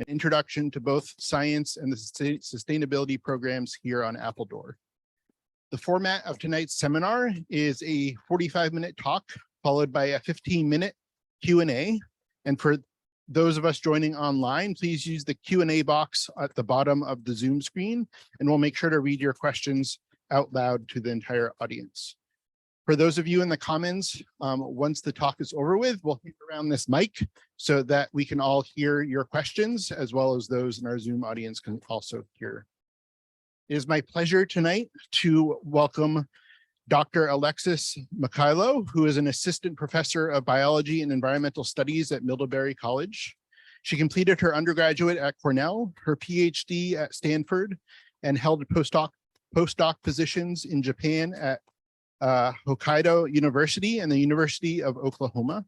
an introduction to both science and the sustainability programs here on Appledore. The format of tonight's seminar is a 45-minute talk followed by a 15-minute Q&A. And for those of us joining online, please use the Q&A box at the bottom of the Zoom screen, and we'll make sure to read your questions out loud to the entire audience. For those of you in the comments, once the talk is over with, we'll hand around this mic so that we can all hear your questions, as well as those in our Zoom audience can also hear. It is my pleasure tonight to welcome Dr. Alexis Mychajliw, who is an assistant professor of biology and environmental studies at Middlebury College. She completed her undergraduate at Cornell, her PhD at Stanford, and held postdoc positions in Japan at Hokkaido University and the University of Oklahoma.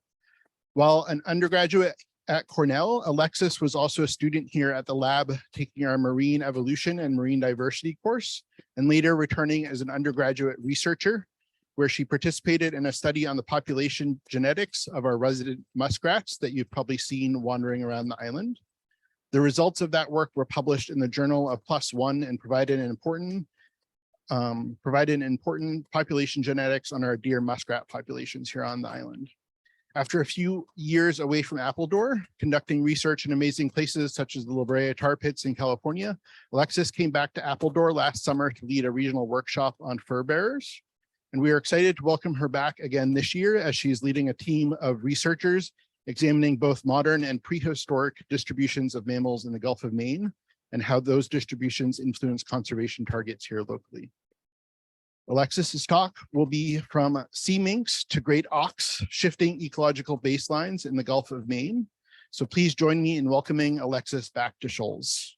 While an undergraduate at Cornell, Alexis was also a student here at the lab taking our marine evolution and marine diversity course, and later returning as an undergraduate researcher, where she participated in a study on the population genetics of our resident muskrats that you've probably seen wandering around the island. The results of that work were published in the Journal of PLOS One and provided an important population genetics on our deer muskrat populations here on the island. After a few years away from Appledore, conducting research in amazing places such as the La Brea tar pits in California, Alexis came back to Appledore last summer to lead a regional workshop on fur bearers. And we are excited to welcome her back again this year as she's leading a team of researchers examining both modern and prehistoric distributions of mammals in the Gulf of Maine and how those distributions influence conservation targets here locally. Alexis's talk will be from sea minks to great auks, shifting ecological baselines in the Gulf of Maine. So please join me in welcoming Alexis back to Shoals.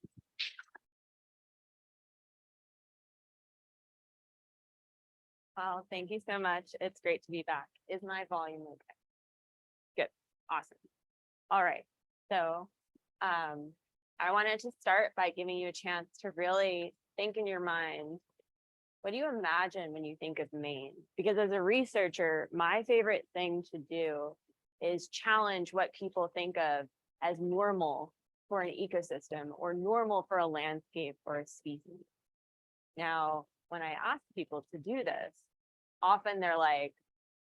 Well, thank you so much. It's great to be back. Is my volume okay? Good, awesome. All right, so I wanted to start by giving you a chance to really think in your mind, what do you imagine when you think of Maine? Because as a researcher, my favorite thing to do is challenge what people think of as normal for an ecosystem or normal for a landscape or a species. Now, when I ask people to do this, often they're like,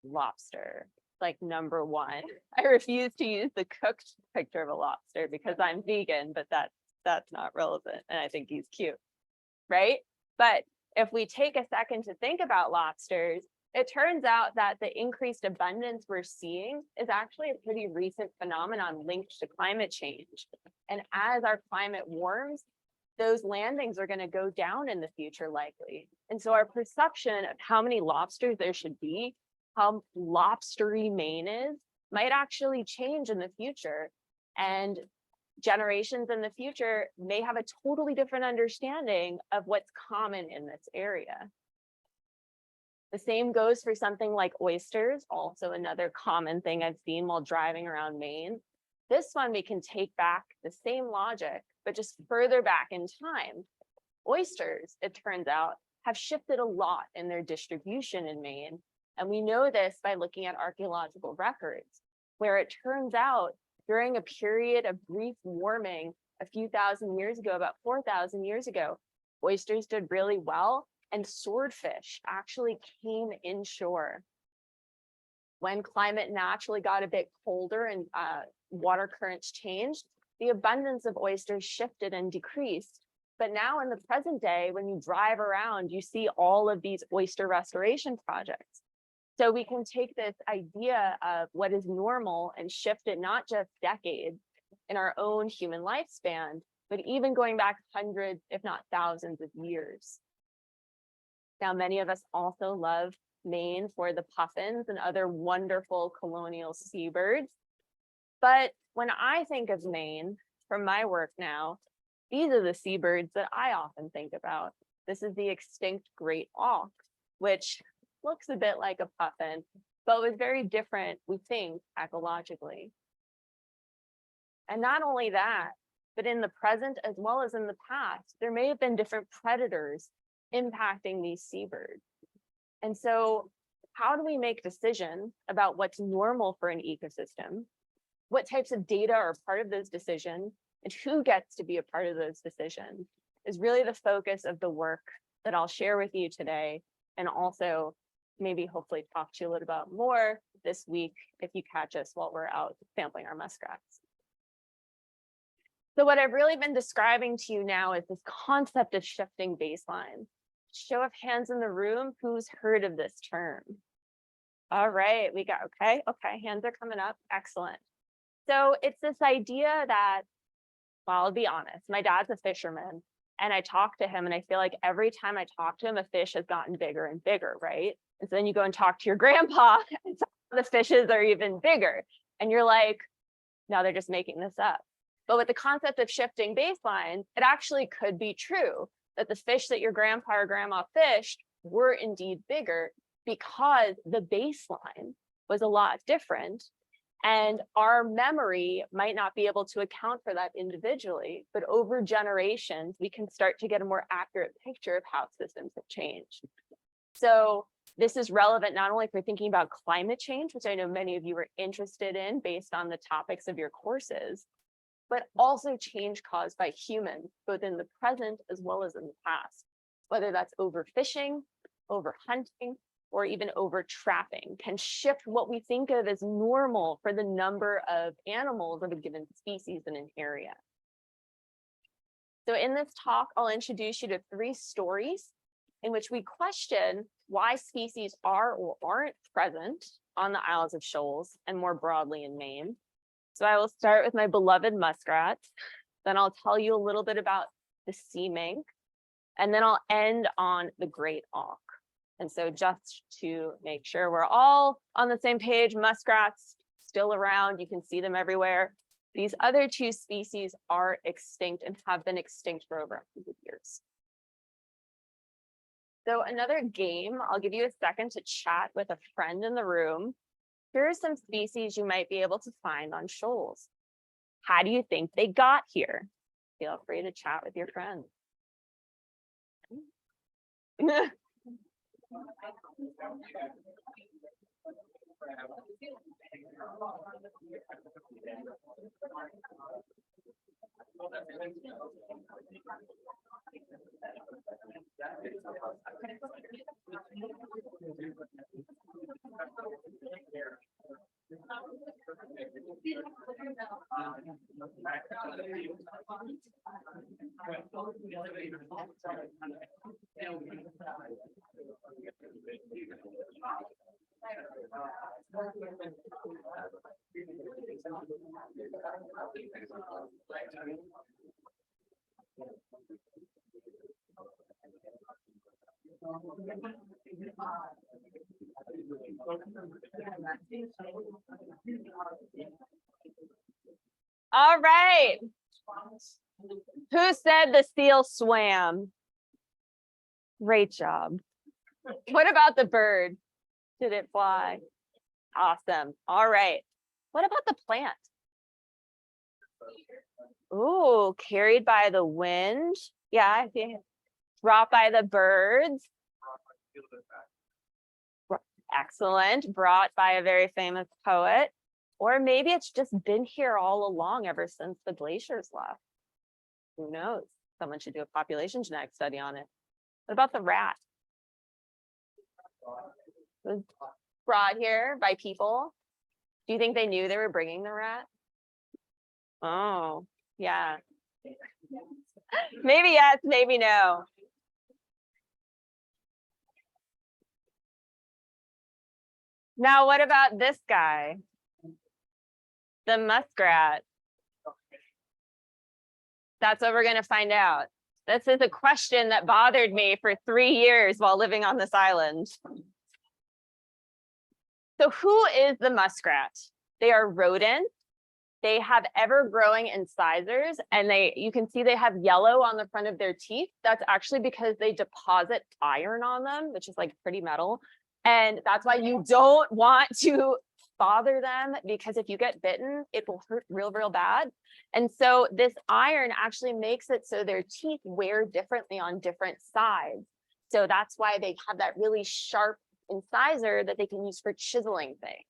lobster, like number one. I refuse to use the cooked picture of a lobster because I'm vegan, but that's not relevant. And I think he's cute, right? But if we take a second to think about lobsters, it turns out that the increased abundance we're seeing is actually a pretty recent phenomenon linked to climate change. And as our climate warms, those landings are going to go down in the future likely. And so our perception of how many lobsters there should be, how lobstery Maine is, might actually change in the future. And generations in the future may have a totally different understanding of what's common in this area. The same goes for something like oysters, also another common thing I've seen while driving around Maine. This one we can take back the same logic, but just further back in time. Oysters, it turns out, have shifted a lot in their distribution in Maine. And we know this by looking at archaeological records, where it turns out during a period of brief warming a few thousand years ago, about 4,000 years ago, oysters did really well, and swordfish actually came inshore. When climate naturally got a bit colder and water currents changed, the abundance of oysters shifted and decreased. But now in the present day, when you drive around, you see all of these oyster restoration projects. So we can take this idea of what is normal and shift it not just decades in our own human lifespan, but even going back hundreds, if not thousands of years. Now, many of us also love Maine for the puffins and other wonderful colonial seabirds. But when I think of Maine, from my work now, these are the seabirds that I often think about. This is the extinct great auk, which looks a bit like a puffin, but was very different, we think, ecologically. And not only that, but in the present as well as in the past, there may have been different predators impacting these seabirds. And so how do we make decisions about what's normal for an ecosystem? What types of data are part of those decisions? and who gets to be a part of those decisions is really the focus of the work that I'll share with you today, and also maybe hopefully talk to you a little bit more this week if you catch us while we're out sampling our muskrats. So what I've really been describing to you now is this concept of shifting baseline. Show of hands in the room, who's heard of this term? All right, we got, okay, hands are coming up, excellent. So it's this idea that, well, I'll be honest, my dad's a fisherman, and I talk to him, and I feel like every time I talk to him, a fish has gotten bigger and bigger, right? And so then you go and talk to your grandpa, and the fishes are even bigger. And you're like, no, they're just making this up. But with the concept of shifting baselines, it actually could be true that the fish that your grandpa or grandma fished were indeed bigger because the baseline was a lot different. And our memory might not be able to account for that individually, but over generations, we can start to get a more accurate picture of how systems have changed. So this is relevant not only for thinking about climate change, which I know many of you are interested in based on the topics of your courses, but also change caused by humans, both in the present as well as in the past, whether that's overfishing, overhunting, or even over trapping, can shift what we think of as normal for the number of animals of a given species in an area. So in this talk, I'll introduce you to 3 stories in which we question why species are or aren't present on the Isles of Shoals and more broadly in Maine. So I will start with my beloved muskrats, then I'll tell you a little bit about the sea mink, and then I'll end on the great auk. And so just to make sure we're all on the same page, muskrats still around, you can see them everywhere. These other 2 species are extinct and have been extinct for over 100 years. So another game, I'll give you a second to chat with a friend in the room. Here are some species you might be able to find on shoals. How do you think they got here? Feel free to chat with your friends. All right. Who said the seal swam? Great job. What about the bird? Did it fly? Awesome. All right. What about the plant? Ooh, carried by the wind. Yeah, I think brought by the birds. Excellent. Brought by a very famous poet. Or maybe it's just been here all along ever since the glaciers left. Who knows? Someone should do a population genetic study on it. What about the rat? It was brought here by people. Do you think they knew they were bringing the rat? Oh, yeah. Maybe yes, maybe no. Now, what about this guy? The muskrat. That's what we're going to find out. This is a question that bothered me for 3 years while living on this island. So who is the muskrat? They are rodents. They have ever-growing incisors, and you can see they have yellow on the front of their teeth. That's actually because they deposit iron on them, which is like pretty metal. And that's why you don't want to bother them, because if you get bitten, it will hurt real, real bad. And so this iron actually makes it so their teeth wear differently on different sides. So that's why they have that really sharp incisor that they can use for chiseling things.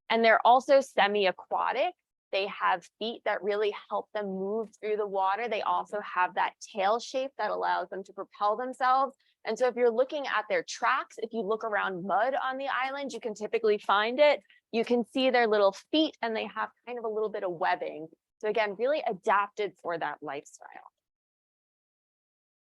And they're also semi-aquatic. They have feet that really help them move through the water. They also have that tail shape that allows them to propel themselves. And so if you're looking at their tracks, if you look around mud on the island, you can typically find it. You can see their little feet and they have kind of a little bit of webbing. So again, really adapted for that lifestyle.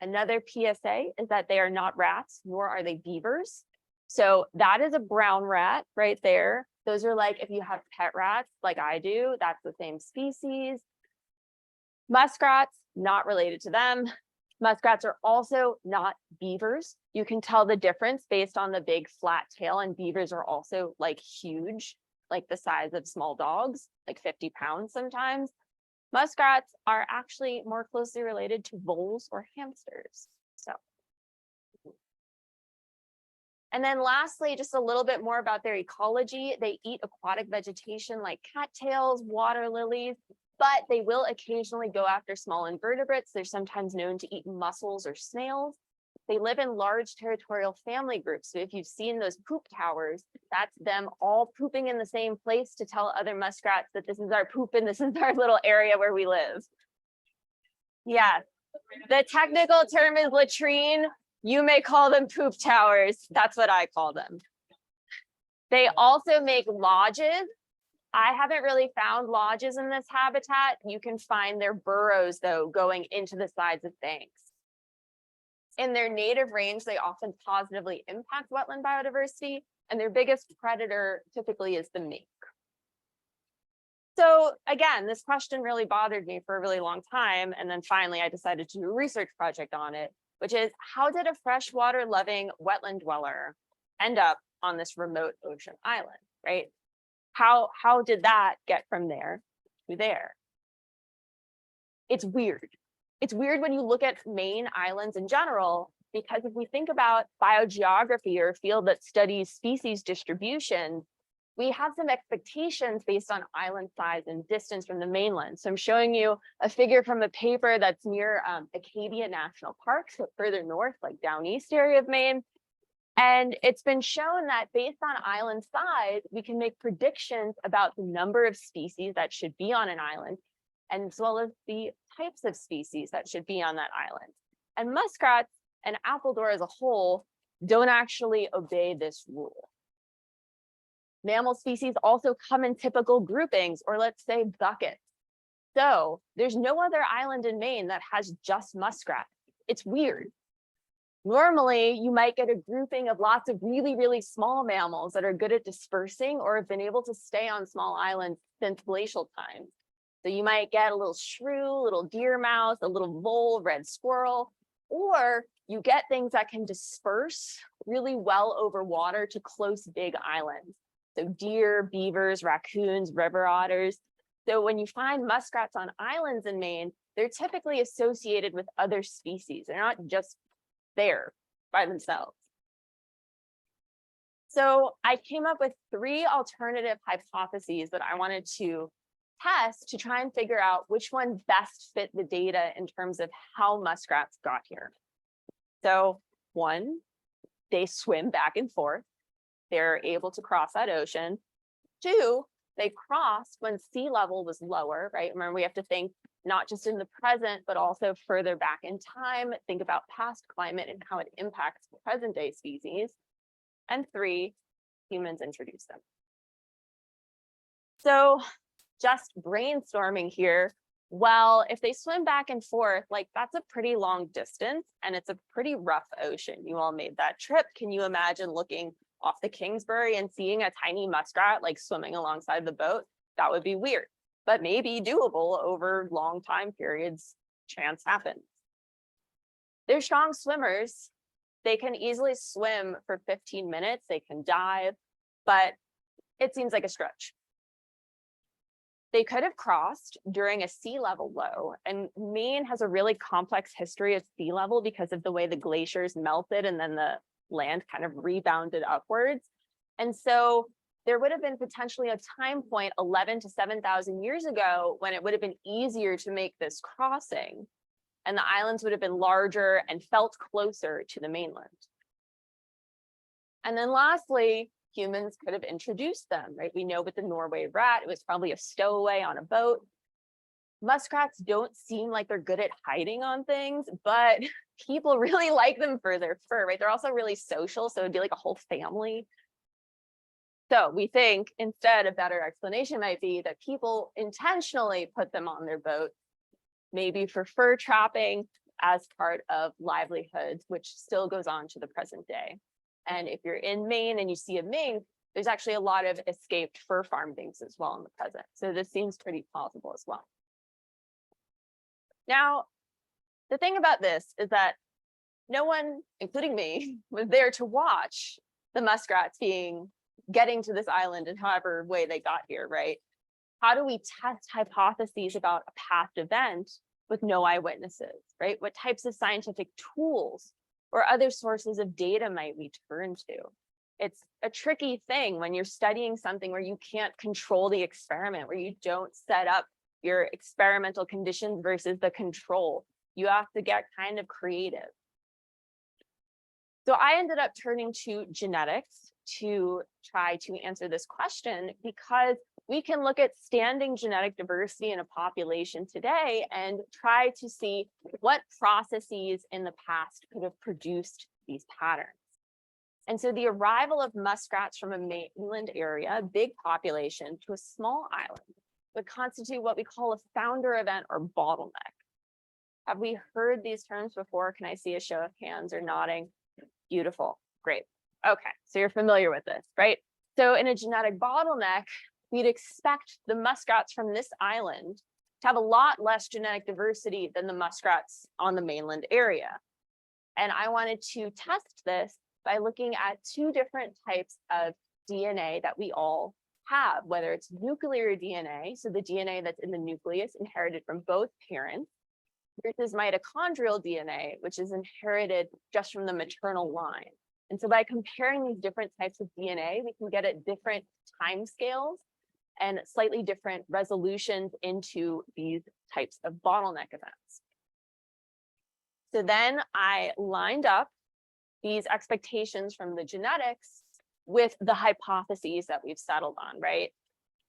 Another PSA is that they are not rats, nor are they beavers. So that is a brown rat right there. Those are like, if you have pet rats like I do, that's the same species. Muskrats, not related to them. Muskrats are also not beavers. You can tell the difference based on the big flat tail, and beavers are also like huge, like the size of small dogs, like 50 pounds sometimes. Muskrats are actually more closely related to voles or hamsters. So. And then lastly, just a little bit more about their ecology. They eat aquatic vegetation like cattails, water lilies, but they will occasionally go after small invertebrates. They're sometimes known to eat mussels or snails. They live in large territorial family groups. So if you've seen those poop towers, that's them all pooping in the same place to tell other muskrats that this is our poop and this is our little area where we live. Yeah, the technical term is latrine. You may call them poop towers. That's what I call them. They also make lodges. I haven't really found lodges in this habitat. You can find their burrows, though, going into the sides of banks. In their native range, they often positively impact wetland biodiversity, and their biggest predator typically is the mink. So again, this question really bothered me for a really long time, and then finally I decided to do a research project on it, which is how did a freshwater loving wetland dweller end up on this remote ocean island, right? How did that get from there to there? It's weird. It's weird when you look at Maine islands in general, because if we think about biogeography or a field that studies species distribution, we have some expectations based on island size and distance from the mainland. So I'm showing you a figure from a paper that's near Acadia National Park, so further north, like down east area of Maine. And it's been shown that based on island size, we can make predictions about the number of species that should be on an island, and as well as the types of species that should be on that island. And muskrats and Appledore as a whole don't actually obey this rule. Mammal species also come in typical groupings, or let's say buckets. So there's no other island in Maine that has just muskrats. It's weird. Normally, you might get a grouping of lots of really, really small mammals that are good at dispersing or have been able to stay on small islands since glacial times. So you might get a little shrew, a little deer mouse, a little vole, red squirrel, or you get things that can disperse really well over water to close big islands. So deer, beavers, raccoons, river otters. So when you find muskrats on islands in Maine, they're typically associated with other species. They're not just there by themselves. So I came up with 3 alternative hypotheses that I wanted to test to try and figure out which one best fit the data in terms of how muskrats got here. So 1, they swim back and forth. They're able to cross that ocean. 2, they crossed when sea level was lower, right? Remember, we have to think not just in the present, but also further back in time, think about past climate and how it impacts present day species. And 3, humans introduced them. So just brainstorming here, well, if they swim back and forth, like that's a pretty long distance and it's a pretty rough ocean. You all made that trip. Can you imagine looking off the Kingsbury and seeing a tiny muskrat like swimming alongside the boat? That would be weird, but maybe doable over long time periods. Chance happens. They're strong swimmers. They can easily swim for 15 minutes. They can dive, but it seems like a stretch. They could have crossed during a sea level low, and Maine has a really complex history of sea level because of the way the glaciers melted and then the land kind of rebounded upwards. And so there would have been potentially a time point 11 to 7,000 years ago when it would have been easier to make this crossing, and the islands would have been larger and felt closer to the mainland. And then lastly, humans could have introduced them, right? We know with the Norway rat, it was probably a stowaway on a boat. Muskrats don't seem like they're good at hiding on things, but people really like them for their fur, right? They're also really social, so it'd be like a whole family. So we think instead a better explanation might be that people intentionally put them on their boat, maybe for fur trapping as part of livelihoods, which still goes on to the present day. And if you're in Maine and you see a mink, there's actually a lot of escaped fur farm minks as well in the present. So this seems pretty plausible as well. Now, the thing about this is that no one, including me, was there to watch the muskrats getting to this island in however way they got here, right? How do we test hypotheses about a past event with no eyewitnesses, right? What types of scientific tools or other sources of data might we turn to? It's a tricky thing when you're studying something where you can't control the experiment, where you don't set up your experimental conditions versus the control. You have to get kind of creative. So I ended up turning to genetics to try to answer this question, because we can look at standing genetic diversity in a population today and try to see what processes in the past could have produced these patterns. And so the arrival of muskrats from a mainland area, a big population, to a small island would constitute what we call a founder event or bottleneck. Have we heard these terms before? Can I see a show of hands or nodding? Beautiful, great. Okay, so you're familiar with this, right? So in a genetic bottleneck, we'd expect the muskrats from this island to have a lot less genetic diversity than the muskrats on the mainland area. And I wanted to test this by looking at two different types of DNA that we all have, whether it's nuclear DNA, so the DNA that's in the nucleus inherited from both parents, versus mitochondrial DNA, which is inherited just from the maternal line. And so by comparing these different types of DNA, we can get at different timescales and slightly different resolutions into these types of bottleneck events. So then I lined up these expectations from the genetics with the hypotheses that we've settled on, right?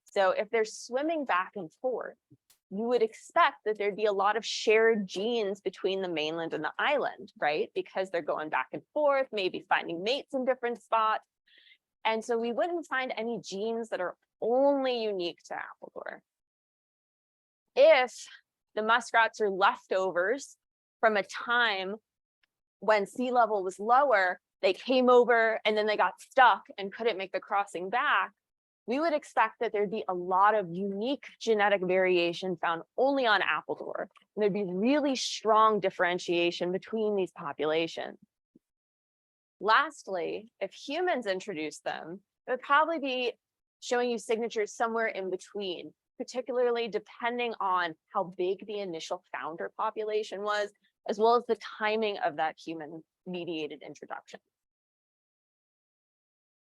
So if they're swimming back and forth, you would expect that there'd be a lot of shared genes between the mainland and the island, right? Because they're going back and forth, maybe finding mates in different spots. And so we wouldn't find any genes that are only unique to Appledore. If the muskrats are leftovers from a time when sea level was lower, they came over and then they got stuck and couldn't make the crossing back, we would expect that there'd be a lot of unique genetic variation found only on Appledore. And there'd be really strong differentiation between these populations. Lastly, if humans introduced them, it would probably be showing you signatures somewhere in between, particularly depending on how big the initial founder population was, as well as the timing of that human-mediated introduction.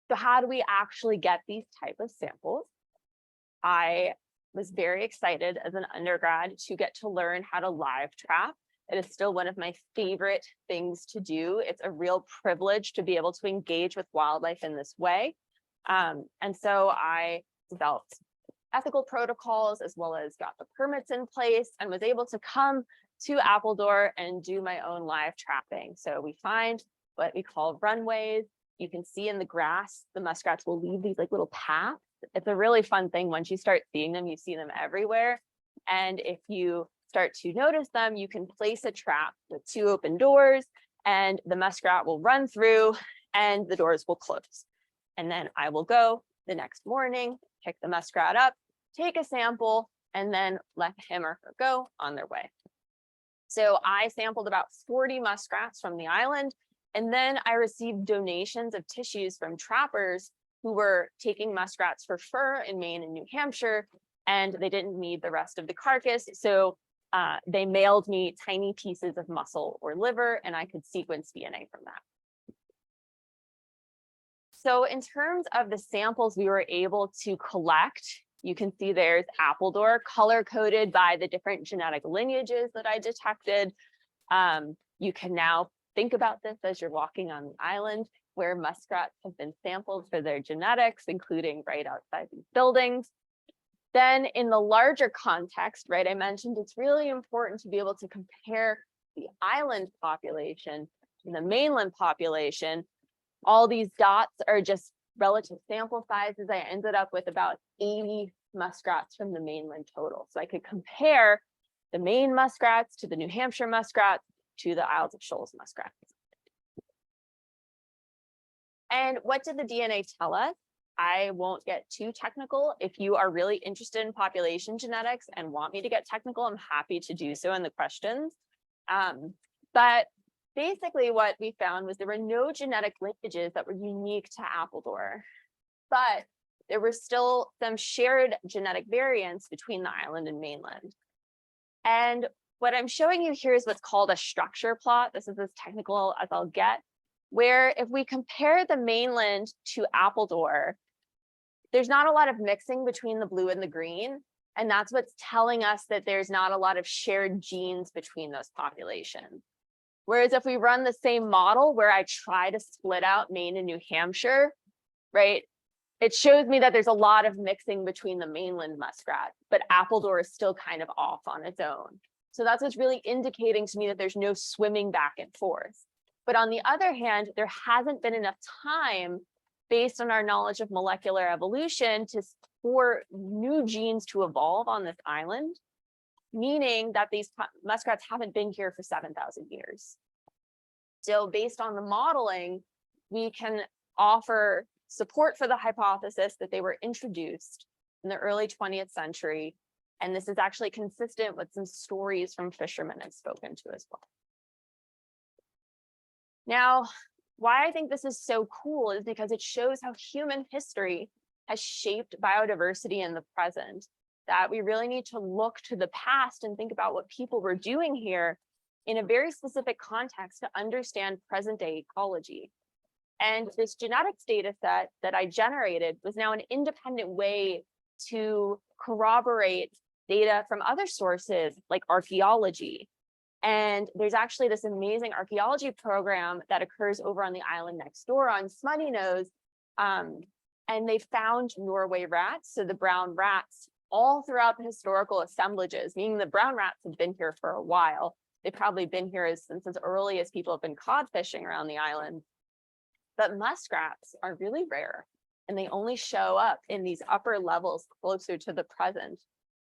So how do we actually get these type of samples? I was very excited as an undergrad to get to learn how to live trap. It is still one of my favorite things to do. It's a real privilege to be able to engage with wildlife in this way. And so I developed ethical protocols as well as got the permits in place and was able to come to Appledore and do my own live trapping. So we find what we call runways. You can see in the grass, the muskrats will leave these like little paths. It's a really fun thing. Once you start seeing them, you see them everywhere. And if you start to notice them, you can place a trap with two open doors and the muskrat will run through and the doors will close. And then I will go the next morning, pick the muskrat up, take a sample, and then let him or her go on their way. So I sampled about 40 muskrats from the island. And then I received donations of tissues from trappers who were taking muskrats for fur in Maine and New Hampshire, and they didn't need the rest of the carcass. So they mailed me tiny pieces of muscle or liver, and I could sequence DNA from that. So in terms of the samples we were able to collect, you can see there's Appledore color-coded by the different genetic lineages that I detected. You can now think about this as you're walking on the island. where muskrats have been sampled for their genetics, including right outside these buildings. Then in the larger context, right, I mentioned it's really important to be able to compare the island population and the mainland population. All these dots are just relative sample sizes. I ended up with about 80 muskrats from the mainland total. So I could compare the Maine muskrats to the New Hampshire muskrats to the Isles of Shoals muskrats. And what did the DNA tell us? I won't get too technical. If you are really interested in population genetics and want me to get technical, I'm happy to do so in the questions. But basically what we found was there were no genetic linkages that were unique to Appledore, but there were still some shared genetic variants between the island and mainland. And what I'm showing you here is what's called a structure plot. This is as technical as I'll get, where if we compare the mainland to Appledore, there's not a lot of mixing between the blue and the green. And that's what's telling us that there's not a lot of shared genes between those populations. Whereas if we run the same model where I try to split out Maine and New Hampshire, right, it shows me that there's a lot of mixing between the mainland muskrat, but Appledore is still kind of off on its own. So that's what's really indicating to me that there's no swimming back and forth. But on the other hand, there hasn't been enough time based on our knowledge of molecular evolution for new genes to evolve on this island, meaning that these muskrats haven't been here for 7,000 years. So based on the modeling, we can offer support for the hypothesis that they were introduced in the early 20th century. And this is actually consistent with some stories from fishermen I've spoken to as well. Now, why I think this is so cool is because it shows how human history has shaped biodiversity in the present, that we really need to look to the past and think about what people were doing here in a very specific context to understand present day ecology. And this genetics data set that I generated was now an independent way to corroborate data from other sources like archaeology. And there's actually this amazing archaeology program that occurs over on the island next door on Smutty Nose. And they found Norway rats, so the brown rats, all throughout the historical assemblages, meaning the brown rats have been here for a while. They've probably been here since as early as people have been cod fishing around the island. But muskrats are really rare, and they only show up in these upper levels closer to the present,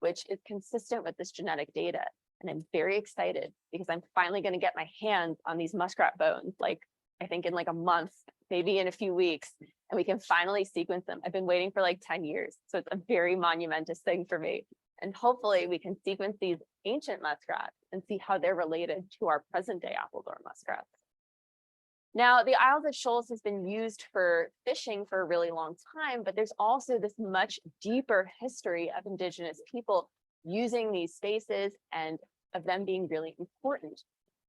which is consistent with this genetic data. And I'm very excited because I'm finally going to get my hands on these muskrat bones, like I think in like a month, maybe in a few weeks, and we can finally sequence them. I've been waiting for like 10 years. So it's a very monumentous thing for me. And hopefully we can sequence these ancient muskrats and see how they're related to our present day Appledore muskrats. Now, the Isles of Shoals has been used for fishing for a really long time, but there's also this much deeper history of Indigenous people using these spaces and of them being really important.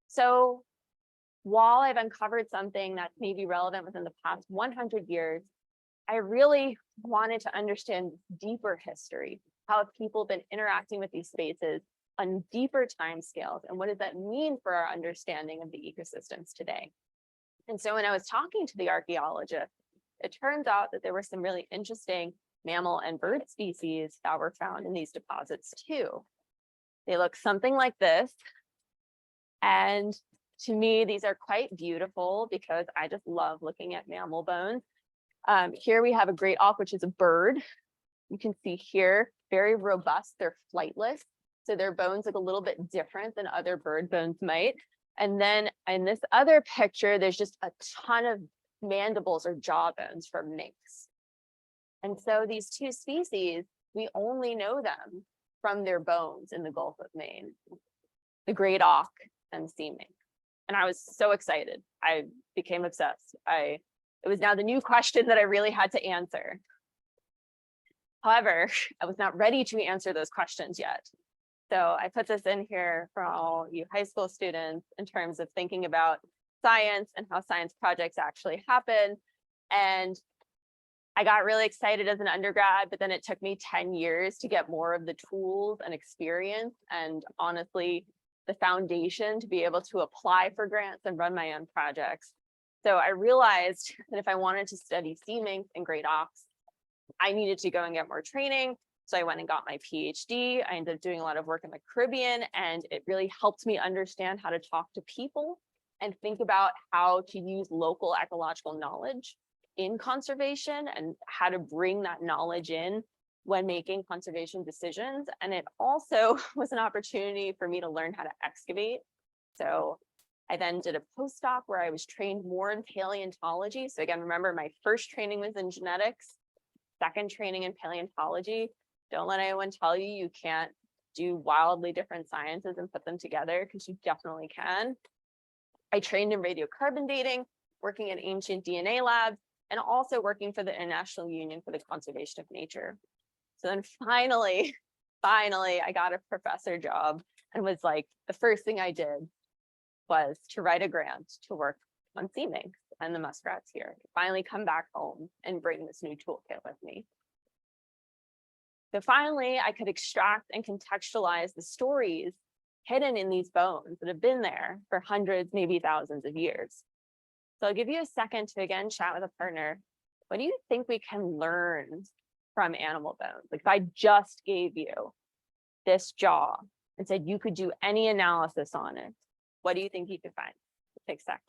So while I've uncovered something that's maybe relevant within the past 100 years, I really wanted to understand deeper history. How have people been interacting with these spaces on deeper timescales? And what does that mean for our understanding of the ecosystems today? And so when I was talking to the archaeologist, it turns out that there were some really interesting mammal and bird species that were found in these deposits too. They look something like this. And to me, these are quite beautiful because I just love looking at mammal bones. Here we have a great auk, which is a bird. You can see here, very robust, they're flightless. So their bones look a little bit different than other bird bones might. And then in this other picture, there's just a ton of mandibles or jaw bones for minks. And so these two species, we only know them from their bones in the Gulf of Maine, the great auk and sea mink. And I was so excited. I became obsessed. It was now the new question that I really had to answer. However, I was not ready to answer those questions yet. So I put this in here for all you high school students in terms of thinking about science and how science projects actually happen. And I got really excited as an undergrad, but then it took me 10 years to get more of the tools and experience and honestly, the foundation to be able to apply for grants and run my own projects. So I realized that if I wanted to study sea minks and great auks, I needed to go and get more training. So I went and got my PhD. I ended up doing a lot of work in the Caribbean, and it really helped me understand how to talk to people and think about how to use local ecological knowledge in conservation and how to bring that knowledge in when making conservation decisions. And it also was an opportunity for me to learn how to excavate. So I then did a postdoc where I was trained more in paleontology. So again, remember, my first training was in genetics, second training in paleontology. Don't let anyone tell you you can't do wildly different sciences and put them together, because you definitely can. I trained in radiocarbon dating, working at ancient DNA labs, and also working for the International Union for the Conservation of Nature. So then finally, I got a professor job, and was like, the first thing I did was to write a grant to work on sea minks and the muskrats here. Finally come back home and bring this new toolkit with me. So finally, I could extract and contextualize the stories hidden in these bones that have been there for hundreds, maybe thousands of years. So I'll give you a second to again chat with a partner. What do you think we can learn from animal bones? Like, if I just gave you this jaw and said you could do any analysis on it, what do you think you could find? Take a sec.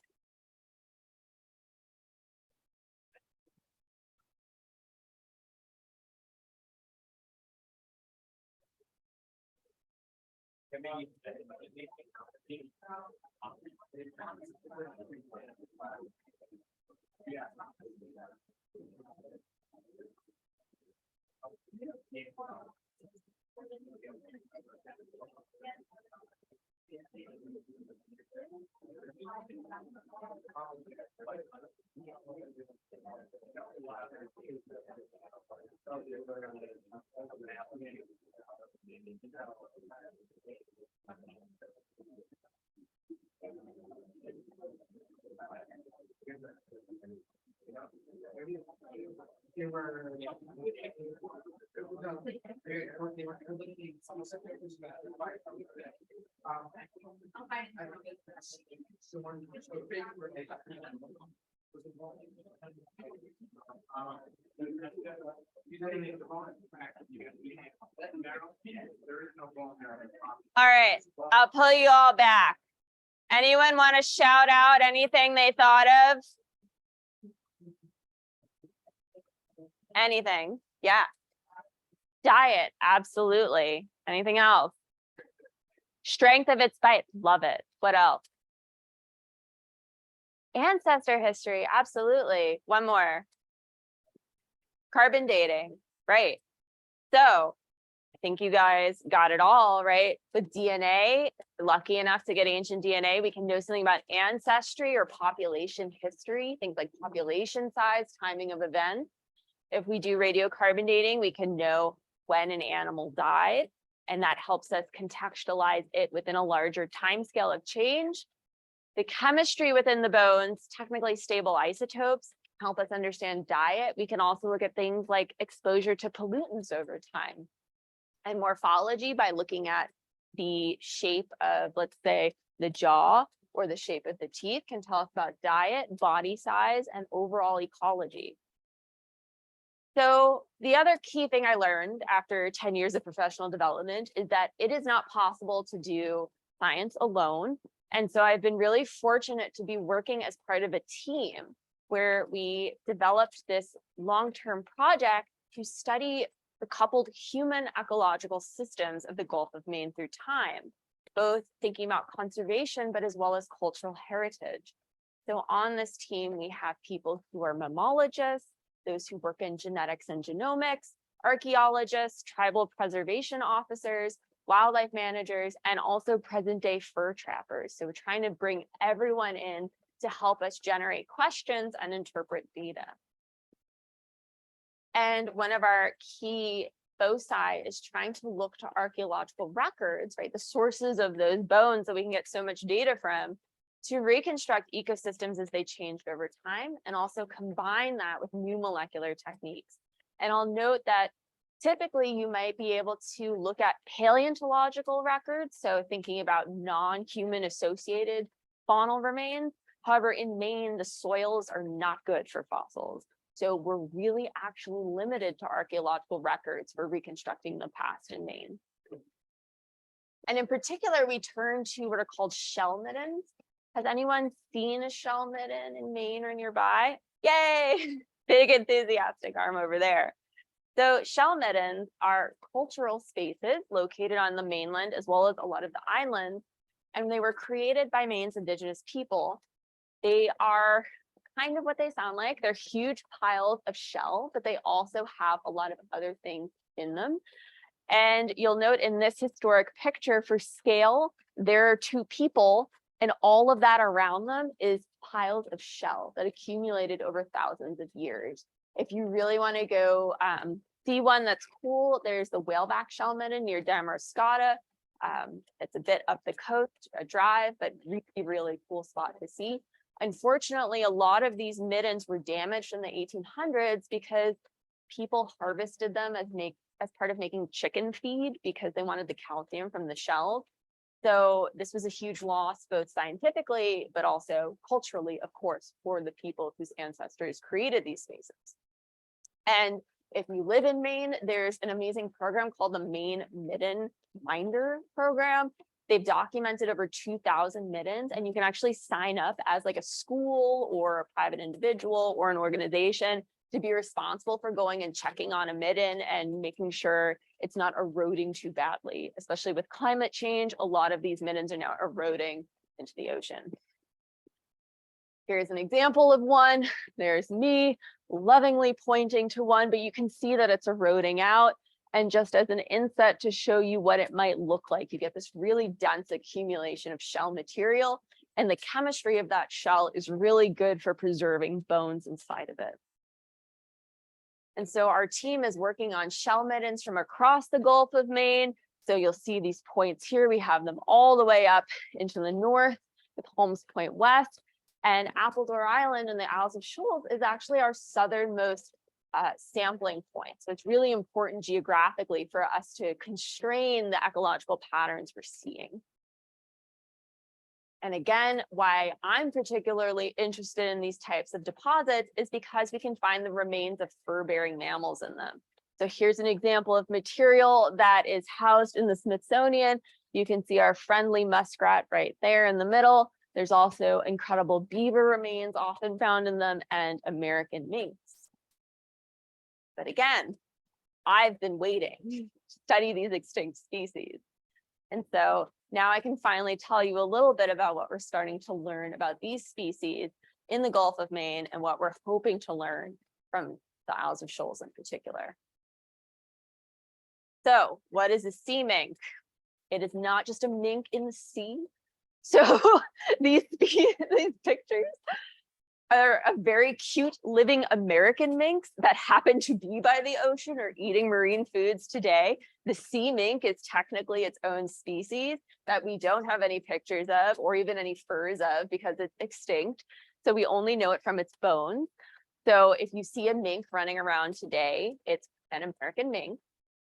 All right, I'll pull you all back. Anyone want to shout out anything they thought of? Anything? Yeah. Diet, absolutely. Anything else? Strength of its bite, love it. What else? Ancestor history, absolutely. One more. Carbon dating, right? So I think you guys got it all, right? With DNA, lucky enough to get ancient DNA, we can know something about ancestry or population history, things like population size, timing of events. If we do radiocarbon dating, we can know when an animal died, and that helps us contextualize it within a larger time scale of change. The chemistry within the bones, technically stable isotopes, help us understand diet. We can also look at things like exposure to pollutants over time. And morphology, by looking at the shape of, let's say, the jaw or the shape of the teeth, can tell us about diet, body size, and overall ecology. So the other key thing I learned after 10 years of professional development is that it is not possible to do science alone. And so I've been really fortunate to be working as part of a team where we developed this long-term project to study the coupled human ecological systems of the Gulf of Maine through time, both thinking about conservation, but as well as cultural heritage. So on this team, we have people who are mammalogists, those who work in genetics and genomics, archaeologists, tribal preservation officers, wildlife managers, and also present-day fur trappers. So we're trying to bring everyone in to help us generate questions and interpret data. And one of our key foci is trying to look to archaeological records, right? The sources of those bones that we can get so much data from, to reconstruct ecosystems as they changed over time, and also combine that with new molecular techniques. And I'll note that typically you might be able to look at paleontological records, so thinking about non-human associated faunal remains, However, in Maine, the soils are not good for fossils. So we're really actually limited to archaeological records for reconstructing the past in Maine. And in particular, we turn to what are called shell middens. Has anyone seen a shell midden in Maine or nearby? Yay! Big enthusiastic arm over there. So shell middens are cultural spaces located on the mainland as well as a lot of the islands, and they were created by Maine's Indigenous people. They are kind of what they sound like. They're huge piles of shell, but they also have a lot of other things in them. And you'll note in this historic picture for scale, there are two people, and all of that around them is piles of shell that accumulated over thousands of years. If you really want to go see one that's cool, there's the whaleback shell midden near Damariscotta. It's a bit up the coast, a drive, but really, really cool spot to see. Unfortunately, a lot of these middens were damaged in the 1800s because people harvested them as part of making chicken feed because they wanted the calcium from the shells. So this was a huge loss, both scientifically, but also culturally, of course, for the people whose ancestors created these spaces. And if you live in Maine, there's an amazing program called the Maine Midden Minder Program. They've documented over 2,000 middens, and you can actually sign up as like a school or a private individual or an organization to be responsible for going and checking on a midden and making sure it's not eroding too badly. Especially with climate change, a lot of these middens are now eroding into the ocean. Here's an example of one. There's me lovingly pointing to one, but you can see that it's eroding out. And just as an inset to show you what it might look like, you get this really dense accumulation of shell material, and the chemistry of that shell is really good for preserving bones inside of it. And so our team is working on shell middens from across the Gulf of Maine. So you'll see these points here. We have them all the way up into the north with Holmes Point West. And Appledore Island in the Isles of Shoals is actually our southernmost sampling point. So it's really important geographically for us to constrain the ecological patterns we're seeing. And again, why I'm particularly interested in these types of deposits is because we can find the remains of fur-bearing mammals in them. So here's an example of material that is housed in the Smithsonian. You can see our friendly muskrat right there in the middle. There's also incredible beaver remains often found in them and American minks. But again, I've been waiting to study these extinct species. And so now I can finally tell you a little bit about what we're starting to learn about these species in the Gulf of Maine and what we're hoping to learn from the Isles of Shoals in particular. So what is a sea mink? It is not just a mink in the sea. So these pictures are a very cute living American minks that happen to be by the ocean or eating marine foods today. The sea mink is technically its own species that we don't have any pictures of or even any furs of because it's extinct. So we only know it from its bones. So if you see a mink running around today, it's an American mink.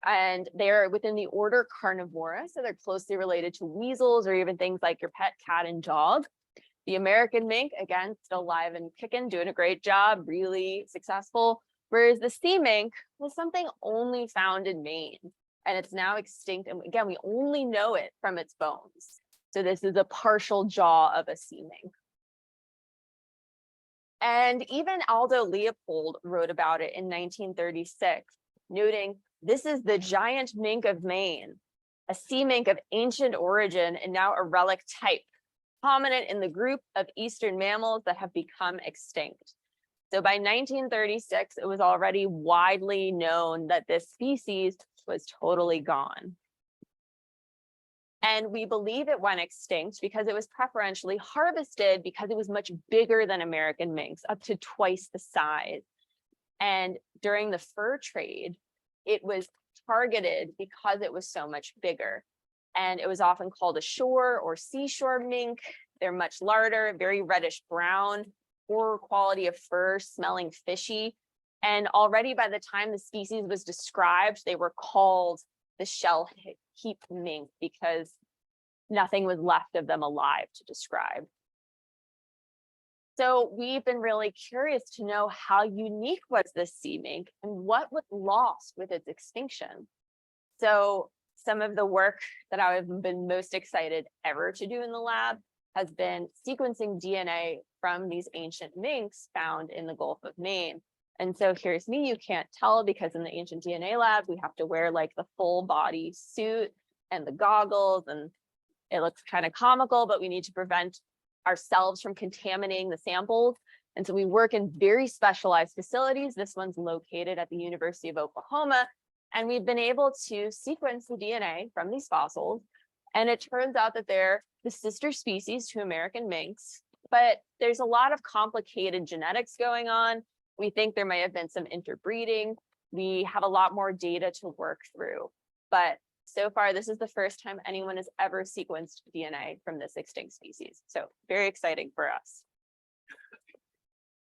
And they're within the order Carnivora, so they're closely related to weasels or even things like your pet cat and dog. The American mink, again, still alive and kicking, doing a great job, really successful. Whereas the sea mink was something only found in Maine, and it's now extinct. And again, we only know it from its bones. So this is a partial jaw of a sea mink. And even Aldo Leopold wrote about it in 1936, noting, "This is the giant mink of Maine, a sea mink of ancient origin and now a relic type, prominent in the group of eastern mammals that have become extinct." So by 1936, it was already widely known that this species was totally gone. And we believe it went extinct because it was preferentially harvested because it was much bigger than American minks, up to twice the size. And during the fur trade, it was targeted because it was so much bigger. And it was often called a shore or seashore mink. They're much larger, very reddish brown, poor quality of fur, smelling fishy. And already by the time the species was described, they were called the shell heap mink because nothing was left of them alive to describe. So we've been really curious to know how unique was this sea mink and what was lost with its extinction. So some of the work that I've been most excited ever to do in the lab has been sequencing DNA from these ancient minks found in the Gulf of Maine. And so here's me, you can't tell because in the ancient DNA lab, we have to wear like the full body suit and the goggles, and it looks kind of comical, but we need to prevent ourselves from contaminating the samples. And so we work in very specialized facilities. This one's located at the University of Oklahoma. And we've been able to sequence the DNA from these fossils. And it turns out that they're the sister species to American minks, but there's a lot of complicated genetics going on. We think there may have been some interbreeding. We have a lot more data to work through, but so far, this is the first time anyone has ever sequenced DNA from this extinct species. So very exciting for us.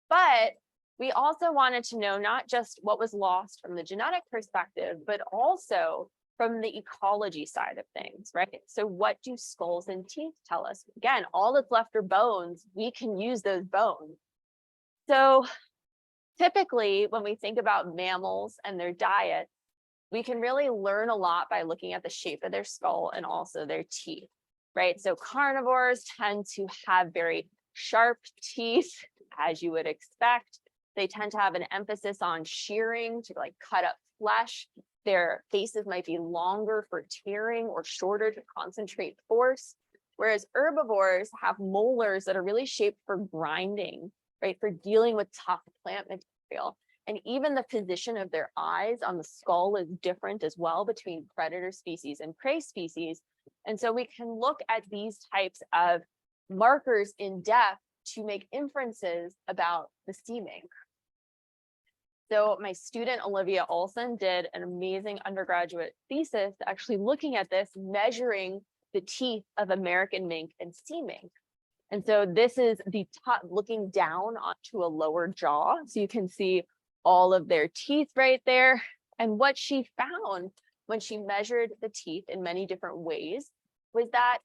But we also wanted to know not just what was lost from the genetic perspective, but also from the ecology side of things, right? So what do skulls and teeth tell us? Again, all that's left are bones. We can use those bones. So typically, when we think about mammals and their diet, we can really learn a lot by looking at the shape of their skull and also their teeth, right? So carnivores tend to have very sharp teeth, as you would expect. They tend to have an emphasis on shearing to like cut up flesh. Their faces might be longer for tearing or shorter to concentrate force. Whereas herbivores have molars that are really shaped for grinding, right? For dealing with tough plant material. And even the position of their eyes on the skull is different as well between predator species and prey species. And so we can look at these types of markers in depth to make inferences about the sea mink. So my student, Olivia Olson, did an amazing undergraduate thesis actually looking at this, measuring the teeth of American mink and sea mink. And so this is the top looking down onto a lower jaw. So you can see all of their teeth right there. And what she found when she measured the teeth in many different ways was that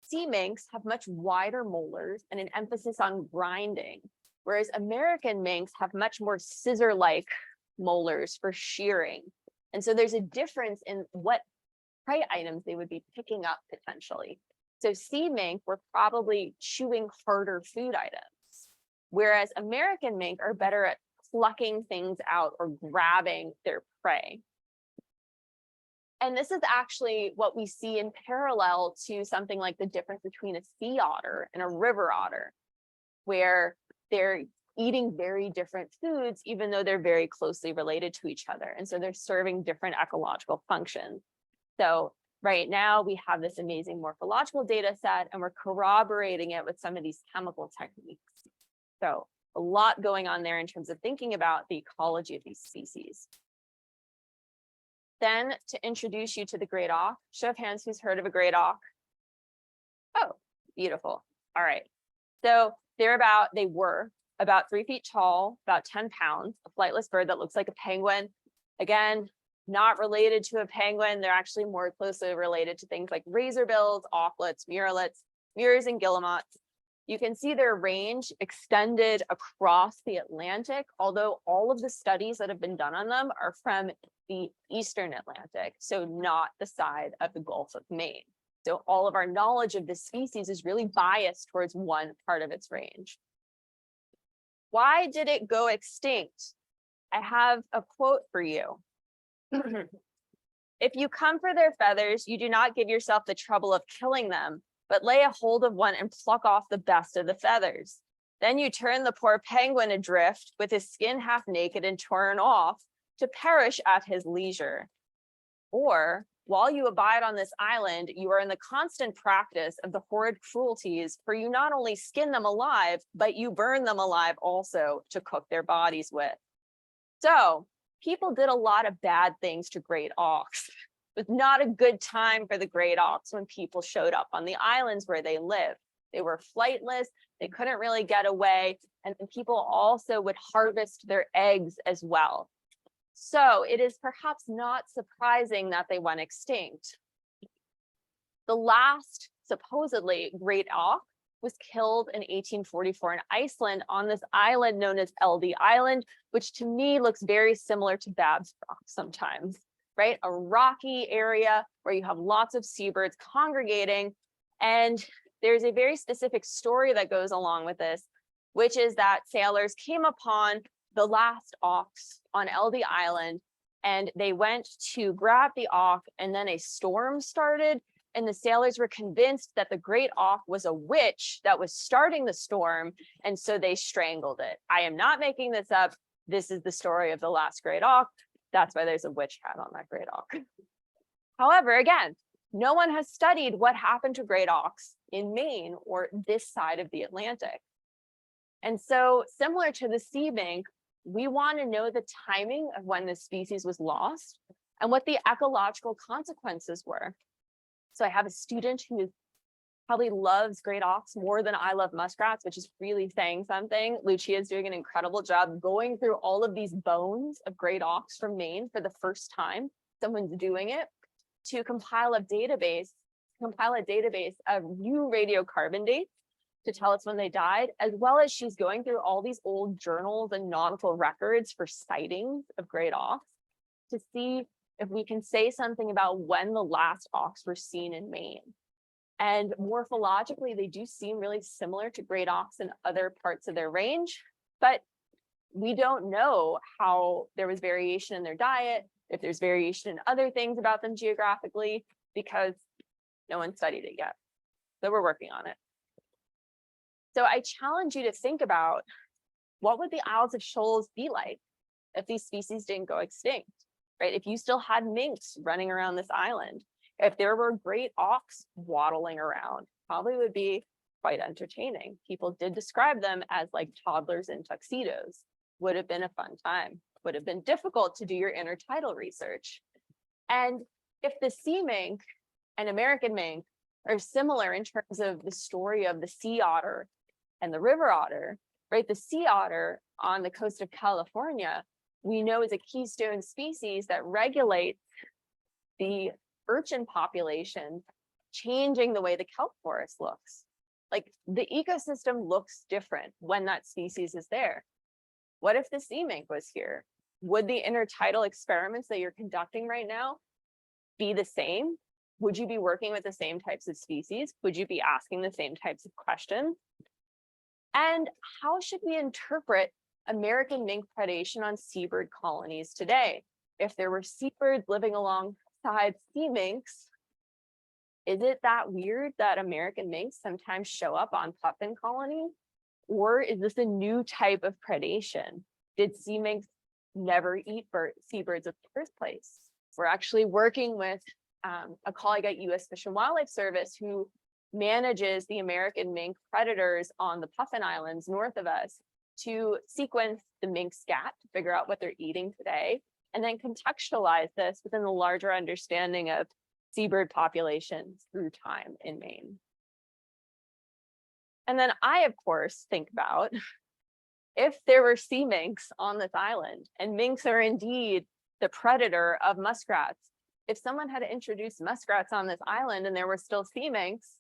sea minks have much wider molars and an emphasis on grinding, whereas American minks have much more scissor-like molars for shearing. And so there's a difference in what prey items they would be picking up potentially. So sea mink were probably chewing harder food items, whereas American mink are better at plucking things out or grabbing their prey. And this is actually what we see in parallel to something like the difference between a sea otter and a river otter, where they're eating very different foods, even though they're very closely related to each other. And so they're serving different ecological functions. So right now we have this amazing morphological data set, and we're corroborating it with some of these chemical techniques. So a lot going on there in terms of thinking about the ecology of these species. Then to introduce you to the great auk, show of hands who's heard of a great auk. Oh, beautiful. All right. So they were about 3 feet tall, about 10 pounds, a flightless bird that looks like a penguin. Again, not related to a penguin. They're actually more closely related to things like razorbills, auklets, murres, and guillemots. You can see their range extended across the Atlantic, although all of the studies that have been done on them are from the Eastern Atlantic, so not the side of the Gulf of Maine. So all of our knowledge of this species is really biased towards one part of its range. Why did it go extinct? I have a quote for you. If you come for their feathers, you do not give yourself the trouble of killing them, but lay a hold of one and pluck off the best of the feathers. Then you turn the poor penguin adrift with his skin half naked and torn off to perish at his leisure. Or while you abide on this island, you are in the constant practice of the horrid cruelties, for you not only skin them alive, but you burn them alive also to cook their bodies with. So people did a lot of bad things to great auks. It was not a good time for the great auks when people showed up on the islands where they lived. They were flightless, they couldn't really get away, and people also would harvest their eggs as well. So it is perhaps not surprising that they went extinct. The last supposedly great auk was killed in 1844 in Iceland on this island known as LD Island, which to me looks very similar to Bab's Rock sometimes, right? A rocky area where you have lots of seabirds congregating. And there's a very specific story that goes along with this, which is that sailors came upon the last auks on LD Island, and they went to grab the auk, and then a storm started, and the sailors were convinced that the great auk was a witch that was starting the storm, and so they strangled it. I am not making this up. This is the story of the last great auk. That's why there's a witch hat on that great auk. However, again, no one has studied what happened to great auks in Maine or this side of the Atlantic. And so similar to the sea mink, we want to know the timing of when this species was lost and what the ecological consequences were. So I have a student who probably loves great auks more than I love muskrats, which is really saying something. Lucia is doing an incredible job going through all of these bones of great auks from Maine for the first time. Someone's doing it to compile a database of new radiocarbon dates to tell us when they died, as well as she's going through all these old journals and nautical records for sightings of great auks to see if we can say something about when the last auks were seen in Maine. And morphologically, they do seem really similar to great auks in other parts of their range, but we don't know how there was variation in their diet, if there's variation in other things about them geographically, because no one studied it yet. So we're working on it. So I challenge you to think about, what would the Isles of Shoals be like if these species didn't go extinct, right? If you still had minks running around this island, if there were great auks waddling around, probably would be quite entertaining. People did describe them as like toddlers in tuxedos. Would have been a fun time. Would have been difficult to do your intertidal research. And if the sea mink and American mink are similar in terms of the story of the sea otter and the river otter, right? The sea otter on the coast of California, we know is a keystone species that regulates the urchin population, changing the way the kelp forest looks. Like the ecosystem looks different when that species is there. What if the sea mink was here? Would the intertidal experiments that you're conducting right now be the same? Would you be working with the same types of species? Would you be asking the same types of questions? And how should we interpret American mink predation on seabird colonies today? If there were seabirds living alongside sea minks, is it that weird that American minks sometimes show up on puffin colonies? Or is this a new type of predation? Did sea minks never eat seabirds in the first place? We're actually working with a colleague at U.S. Fish and Wildlife Service who manages the American mink predators on the Puffin Islands north of us to sequence the mink scat to figure out what they're eating today, and then contextualize this within the larger understanding of seabird populations through time in Maine. And then I, of course, think about if there were sea minks on this island, and minks are indeed the predator of muskrats, if someone had introduced muskrats on this island and there were still sea minks,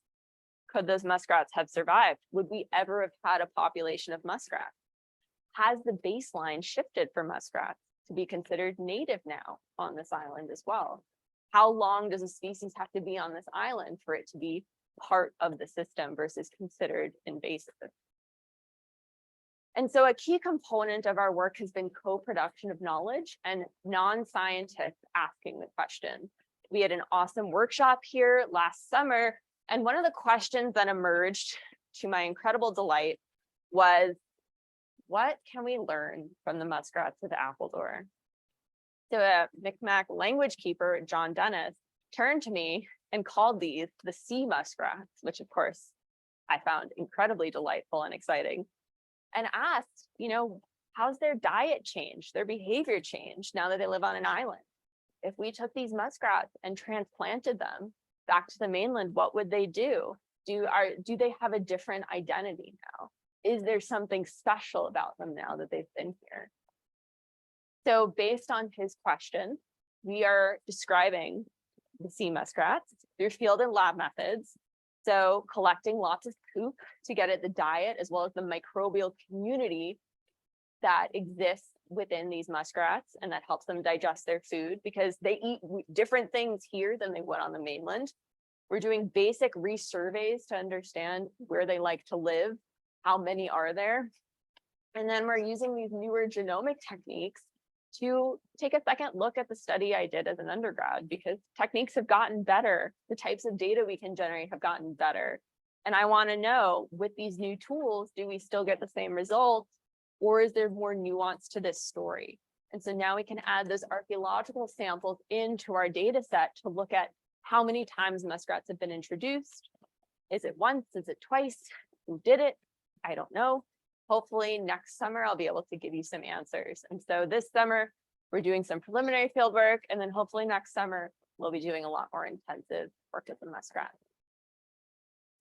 could those muskrats have survived? Would we ever have had a population of muskrats? Has the baseline shifted for muskrats to be considered native now on this island as well? How long does a species have to be on this island for it to be part of the system versus considered invasive? And so a key component of our work has been co-production of knowledge and non-scientists asking the question. We had an awesome workshop here last summer, and one of the questions that emerged, to my incredible delight, was, what can we learn from the muskrats of Appledore? So a Mi'kmaq language keeper, John Dennis, turned to me and called these the sea muskrats, which of course I found incredibly delightful and exciting, and asked, how's their diet changed, their behavior changed now that they live on an island? If we took these muskrats and transplanted them back to the mainland, what would they do? Do they have a different identity now? Is there something special about them now that they've been here? So based on his question, we are describing the sea muskrats through field and lab methods So collecting lots of poop to get at the diet as well as the microbial community that exists within these muskrats and that helps them digest their food because they eat different things here than they would on the mainland. We're doing basic resurveys to understand where they like to live, how many are there. And then we're using these newer genomic techniques to take a second look at the study I did as an undergrad because techniques have gotten better. The types of data we can generate have gotten better. And I want to know with these new tools, do we still get the same results or is there more nuance to this story? And so now we can add those archaeological samples into our data set to look at how many times muskrats have been introduced. Is it once? Is it twice? Who did it? I don't know. Hopefully next summer, I'll be able to give you some answers. And so this summer, we're doing some preliminary field work, and then hopefully next summer, we'll be doing a lot more intensive work with the muskrat.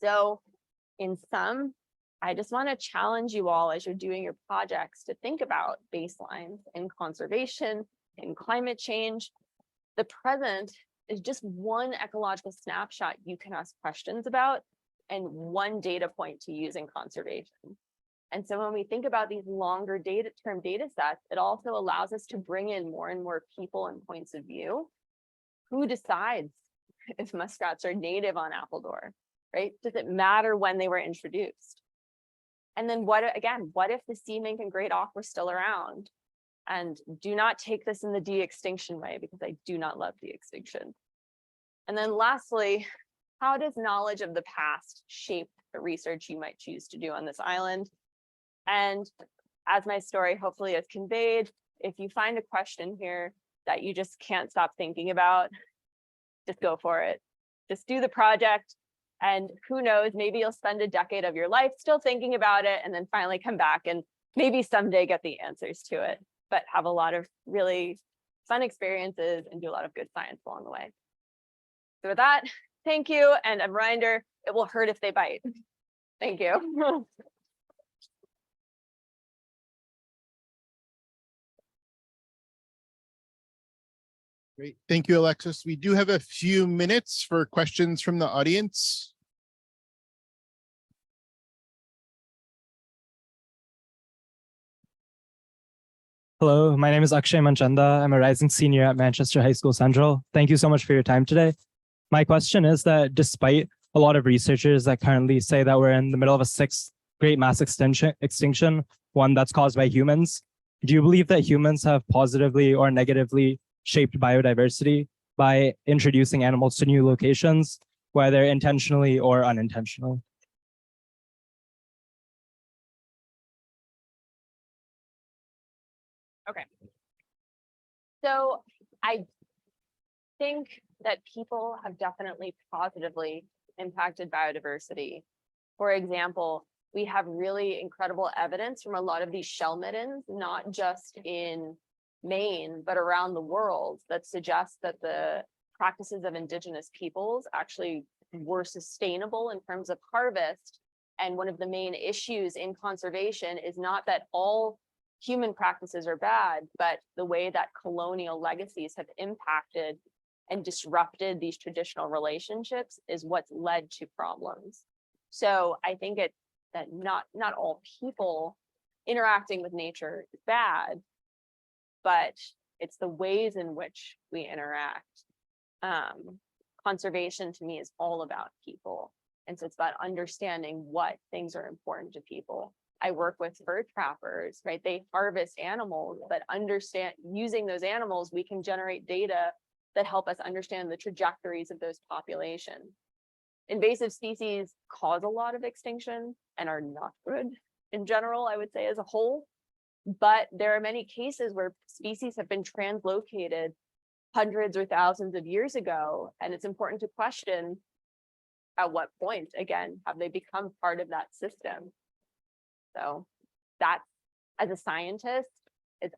So in sum, I just want to challenge you all as you're doing your projects to think about baselines in conservation, in climate change. The present is just one ecological snapshot you can ask questions about and one data point to use in conservation. And so when we think about these longer term data sets, it also allows us to bring in more and more people and points of view. Who decides if muskrats are native on Appledore, right? Does it matter when they were introduced? And then what if the sea mink and great auk were still around? And do not take this in the de-extinction way because I do not love de-extinction. And then lastly, how does knowledge of the past shape the research you might choose to do on this island? And as my story hopefully has conveyed, if you find a question here that you just can't stop thinking about, just go for it. Just do the project. And who knows, maybe you'll spend a decade of your life still thinking about it and then finally come back and maybe someday get the answers to it, but have a lot of really fun experiences and do a lot of good science along the way. So with that, thank you. And a reminder, it will hurt if they bite. Thank you. Great. Thank you, Alexis. We do have a few minutes for questions from the audience. Hello, my name is Akshay Manchanda. I'm a rising senior at Manchester High School Central. Thank you so much for your time today. My question is that despite a lot of researchers that currently say that we're in the middle of a sixth great mass extinction, one that's caused by humans, do you believe that humans have positively or negatively shaped biodiversity by introducing animals to new locations, whether intentionally or unintentionally? Okay. So I think that people have definitely positively impacted biodiversity. For example, we have really incredible evidence from a lot of these shell middens, not just in Maine, but around the world, that suggests that the practices of Indigenous peoples actually were sustainable in terms of harvest. And one of the main issues in conservation is not that all human practices are bad, but the way that colonial legacies have impacted and disrupted these traditional relationships is what's led to problems. So I think it's that not all people interacting with nature is bad, but it's the ways in which we interact. Conservation to me is all about people. And so it's about understanding what things are important to people. I work with fur trappers, right? They harvest animals, but using those animals, we can generate data that help us understand the trajectories of those populations. Invasive species cause a lot of extinction and are not good in general, I would say as a whole. But there are many cases where species have been translocated hundreds or thousands of years ago. And it's important to question at what point, again, have they become part of that system? So that, as a scientist,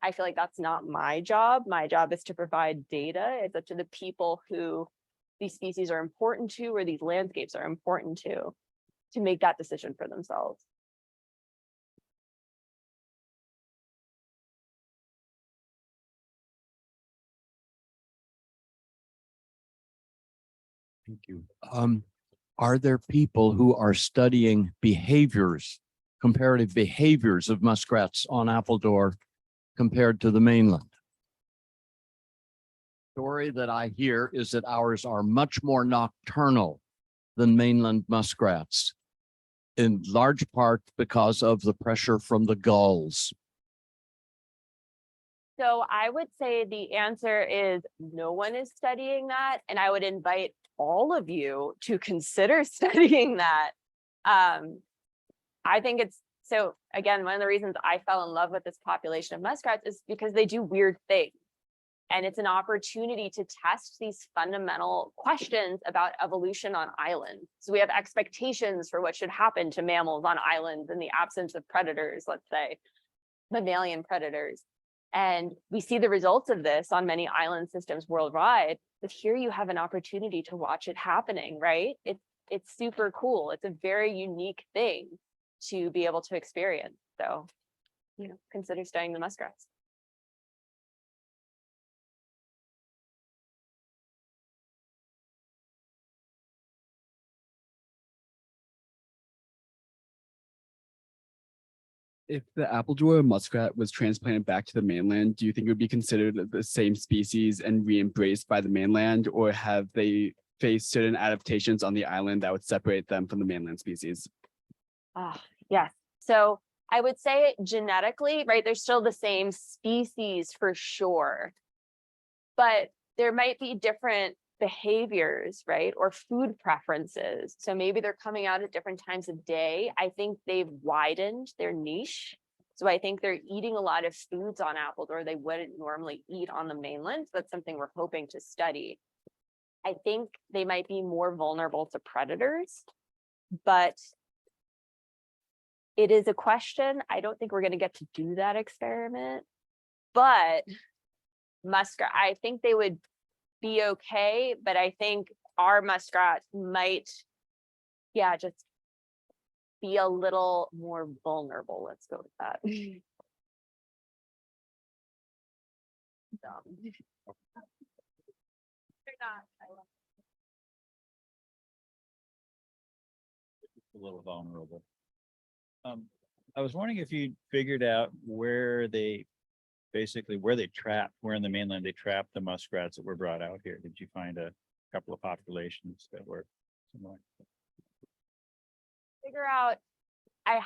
I feel like that's not my job. My job is to provide data. It's up to the people who these species are important to, or these landscapes are important to make that decision for themselves. Thank you. are there people who are studying behaviors, comparative behaviors of muskrats on Appledore compared to the mainland? Story that I hear is that ours are much more nocturnal than mainland muskrats, in large part because of the pressure from the gulls. So I would say the answer is no one is studying that, and I would invite all of you to consider studying that. I think it's, so again, one of the reasons I fell in love with this population of muskrats is because they do weird things. And it's an opportunity to test these fundamental questions about evolution on islands. So we have expectations for what should happen to mammals on islands in the absence of predators, let's say, mammalian predators. And we see the results of this on many island systems worldwide, but here you have an opportunity to watch it happening, right? It's super cool. It's a very unique thing to be able to experience. So, you know, consider studying the muskrats. If the Appledore muskrat was transplanted back to the mainland, do you think it would be considered the same species and re-embraced by the mainland, or have they faced certain adaptations on the island that would separate them from the mainland species? Yes. So I would say genetically, right, they're still the same species for sure, but there might be different behaviors, right, or food preferences. So maybe they're coming out at different times of day. I think they've widened their niche. So I think they're eating a lot of foods on Appledore they wouldn't normally eat on the mainland. That's something we're hoping to study. I think they might be more vulnerable to predators, but it is a question. I don't think we're going to get to do that experiment, but muskrat, I think they would be okay, but I think our muskrats might, yeah, just be a little more vulnerable. Let's go with that. They're not. A little vulnerable. I was wondering if you figured out where they trapped, where in the mainland they trapped the muskrats that were brought out here. Did you find a couple of populations that were similar? Figure out, I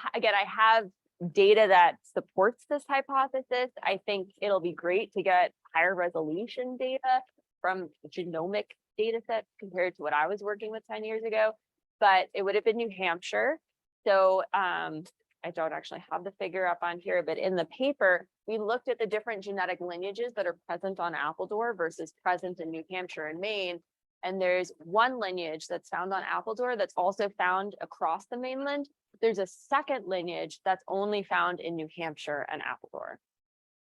have data that supports this hypothesis. I think it'll be great to get higher resolution data from genomic data sets compared to what I was working with 10 years ago, but it would have been New Hampshire. So I don't actually have the figure up on here, but in the paper, we looked at the different genetic lineages that are present on Appledore versus present in New Hampshire and Maine. And there's one lineage that's found on Appledore that's also found across the mainland. There's a second lineage that's only found in New Hampshire and Appledore.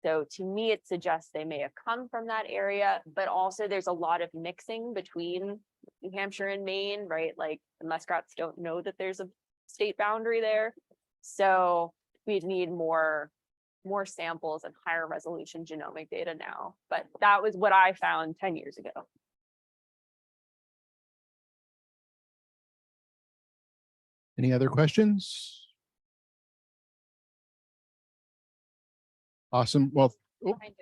So to me, it suggests they may have come from that area, but also there's a lot of mixing between New Hampshire and Maine, right? Like the muskrats don't know that there's a state boundary there. So we'd need more samples and higher resolution genomic data now. But that was what I found 10 years ago. Any other questions? Awesome. Well, oh, I do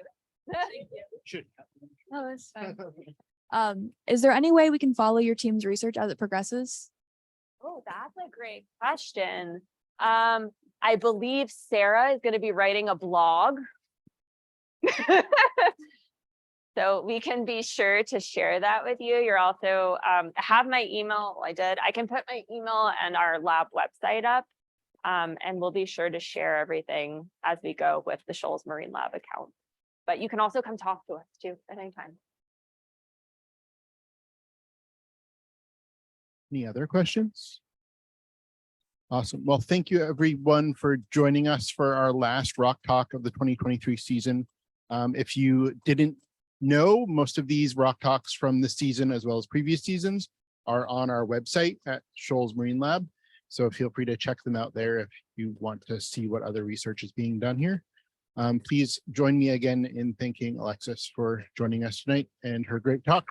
it. should. Oh, that's fine. Is there any way we can follow your team's research as it progresses? Oh, that's a great question. I believe Sarah is going to be writing a blog. So we can be sure to share that with you. You're also have my email. I can put my email and our lab website up. And we'll be sure to share everything as we go with the Shoals Marine Lab account. But you can also come talk to us too at any time. Any other questions? Awesome. Well, thank you everyone for joining us for our last Rock Talk of the 2023 season. If you didn't know, most of these Rock Talks from this season, as well as previous seasons, are on our website at Shoals Marine Lab. So feel free to check them out there if you want to see what other research is being done here. Please join me again in thanking Alexis for joining us tonight and her great talk.